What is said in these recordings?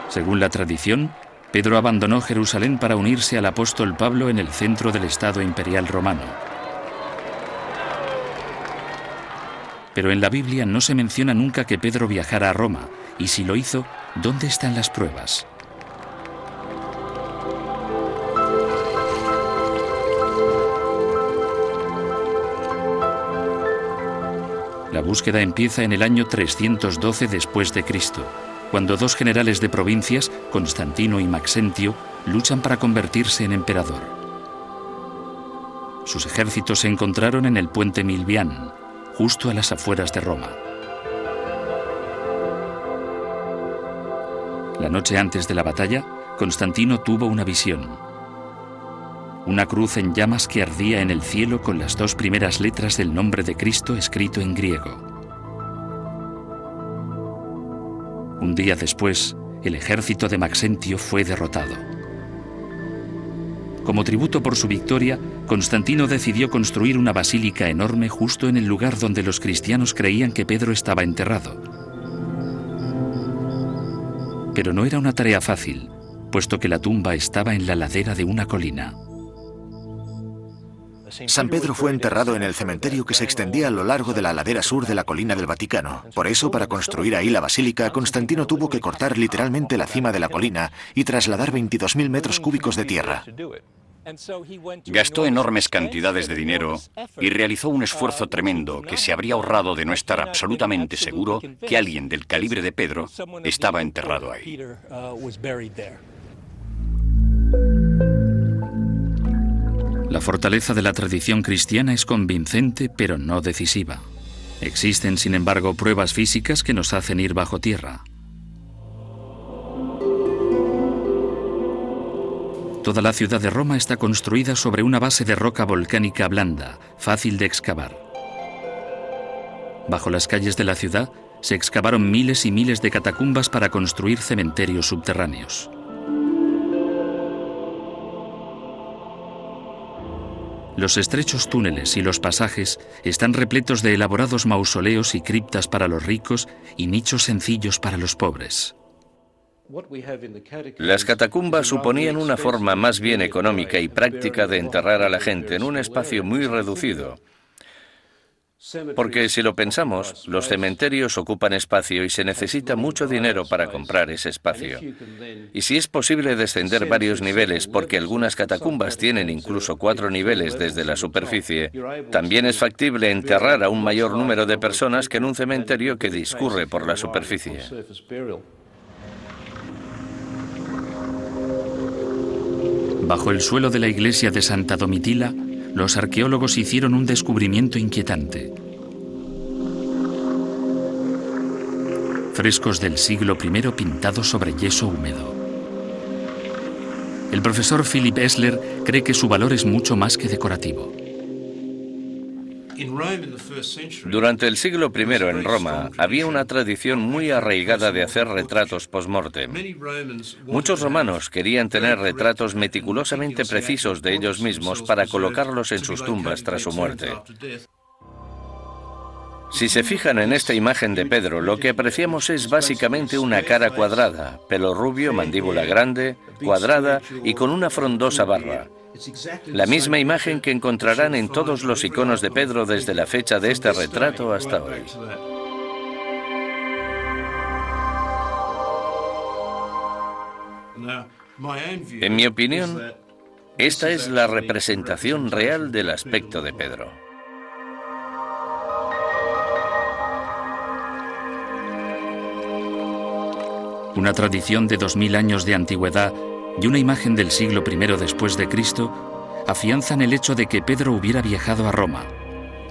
Según la tradición, Pedro abandonó Jerusalén para unirse al apóstol Pablo en el centro del Estado imperial romano. Pero en la Biblia no se menciona nunca que Pedro viajara a Roma, y si lo hizo, ¿dónde están las pruebas? La búsqueda empieza en el año 312 después de Cristo, cuando dos generales de provincias, Constantino y Maxentio, luchan para convertirse en emperador. Sus ejércitos se encontraron en el puente Milvián, justo a las afueras de Roma. La noche antes de la batalla, Constantino tuvo una visión. Una cruz en llamas que ardía en el cielo con las dos primeras letras del nombre de Cristo escrito en griego. Un día después, el ejército de Maxentio fue derrotado. Como tributo por su victoria, Constantino decidió construir una basílica enorme justo en el lugar donde los cristianos creían que Pedro estaba enterrado. Pero no era una tarea fácil, puesto que la tumba estaba en la ladera de una colina. San Pedro fue enterrado en el cementerio que se extendía a lo largo de la ladera sur de la colina del Vaticano. Por eso, para construir ahí la basílica, Constantino tuvo que cortar literalmente la cima de la colina y trasladar 22.000 metros cúbicos de tierra. Gastó enormes cantidades de dinero y realizó un esfuerzo tremendo que se habría ahorrado de no estar absolutamente seguro que alguien del calibre de Pedro estaba enterrado ahí. La fortaleza de la tradición cristiana es convincente, pero no decisiva. Existen, sin embargo, pruebas físicas que nos hacen ir bajo tierra. Toda la ciudad de Roma está construida sobre una base de roca volcánica blanda, fácil de excavar. Bajo las calles de la ciudad se excavaron miles y miles de catacumbas para construir cementerios subterráneos. Los estrechos túneles y los pasajes están repletos de elaborados mausoleos y criptas para los ricos y nichos sencillos para los pobres. Las catacumbas suponían una forma más bien económica y práctica de enterrar a la gente en un espacio muy reducido. Porque si lo pensamos, los cementerios ocupan espacio y se necesita mucho dinero para comprar ese espacio. Y si es posible descender varios niveles, porque algunas catacumbas tienen incluso 4 niveles desde la superficie, también es factible enterrar a un mayor número de personas que en un cementerio que discurre por la superficie. Bajo el suelo de la iglesia de Santa Domitila, los arqueólogos hicieron un descubrimiento inquietante. Frescos del siglo I pintados sobre yeso húmedo. El profesor Philip Esler cree que su valor es mucho más que decorativo. Durante el siglo I en Roma había una tradición muy arraigada de hacer retratos post-mortem. Muchos romanos querían tener retratos meticulosamente precisos de ellos mismos para colocarlos en sus tumbas tras su muerte. Si se fijan en esta imagen de Pedro, lo que apreciamos es básicamente una cara cuadrada, pelo rubio, mandíbula grande, cuadrada y con una frondosa barba. La misma imagen que encontrarán en todos los iconos de Pedro desde la fecha de este retrato hasta hoy. En mi opinión, esta es la representación real del aspecto de Pedro. Una tradición de 2000 años de antigüedad y una imagen del siglo I después de Cristo afianzan el hecho de que Pedro hubiera viajado a Roma,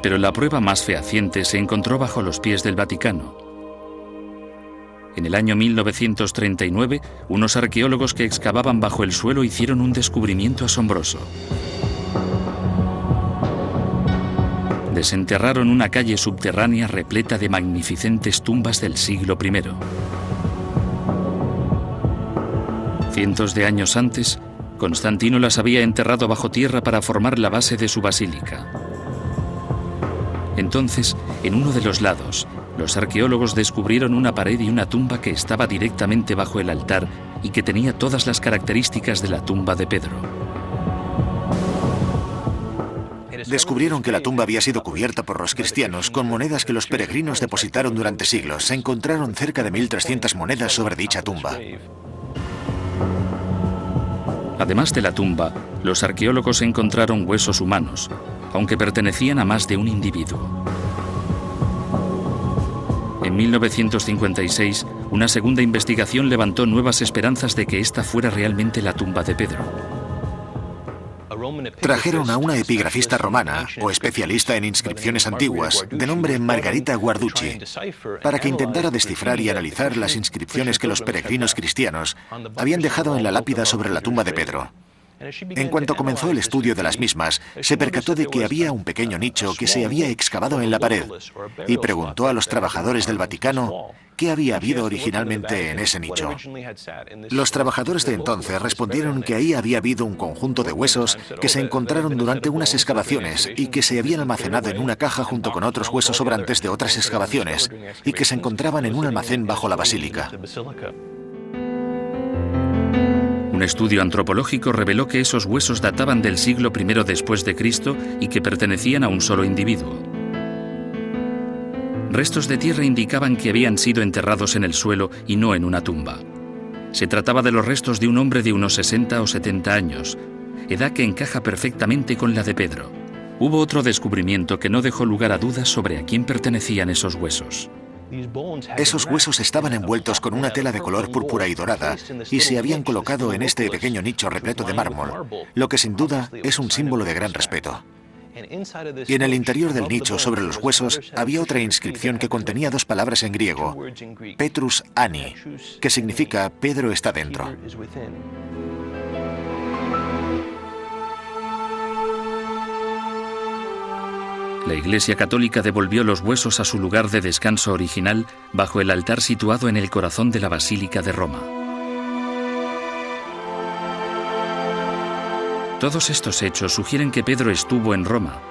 pero la prueba más fehaciente se encontró bajo los pies del Vaticano. En el año 1939, unos arqueólogos que excavaban bajo el suelo hicieron un descubrimiento asombroso. Desenterraron una calle subterránea repleta de magnificentes tumbas del siglo I. Cientos de años antes, Constantino las había enterrado bajo tierra para formar la base de su basílica. Entonces, en uno de los lados, los arqueólogos descubrieron una pared y una tumba que estaba directamente bajo el altar y que tenía todas las características de la tumba de Pedro. Descubrieron que la tumba había sido cubierta por los cristianos con monedas que los peregrinos depositaron durante siglos. Se encontraron cerca de 1.300 monedas sobre dicha tumba. Además de la tumba, los arqueólogos encontraron huesos humanos, aunque pertenecían a más de un individuo. En 1956, una segunda investigación levantó nuevas esperanzas de que esta fuera realmente la tumba de Pedro. Trajeron a una epigrafista romana, o especialista en inscripciones antiguas, de nombre Margarita Guarducci, para que intentara descifrar y analizar las inscripciones que los peregrinos cristianos habían dejado en la lápida sobre la tumba de Pedro. En cuanto comenzó el estudio de las mismas, se percató de que había un pequeño nicho que se había excavado en la pared y preguntó a los trabajadores del Vaticano qué había habido originalmente en ese nicho. Los trabajadores de entonces respondieron que ahí había habido un conjunto de huesos que se encontraron durante unas excavaciones y que se habían almacenado en una caja junto con otros huesos sobrantes de otras excavaciones y que se encontraban en un almacén bajo la basílica. Un estudio antropológico reveló que esos huesos databan del siglo I después de Cristo y que pertenecían a un solo individuo. Restos de tierra indicaban que habían sido enterrados en el suelo y no en una tumba. Se trataba de los restos de un hombre de unos 60 o 70 años, edad que encaja perfectamente con la de Pedro. Hubo otro descubrimiento que no dejó lugar a dudas sobre a quién pertenecían esos huesos. Esos huesos estaban envueltos con una tela de color púrpura y dorada y se habían colocado en este pequeño nicho repleto de mármol, lo que sin duda es un símbolo de gran respeto. Y en el interior del nicho, sobre los huesos, había otra inscripción que contenía dos palabras en griego, Petrus Ani, que significa Pedro está dentro. La Iglesia Católica devolvió los huesos a su lugar de descanso original bajo el altar situado en el corazón de la Basílica de Roma. Todos estos hechos sugieren que Pedro estuvo en Roma,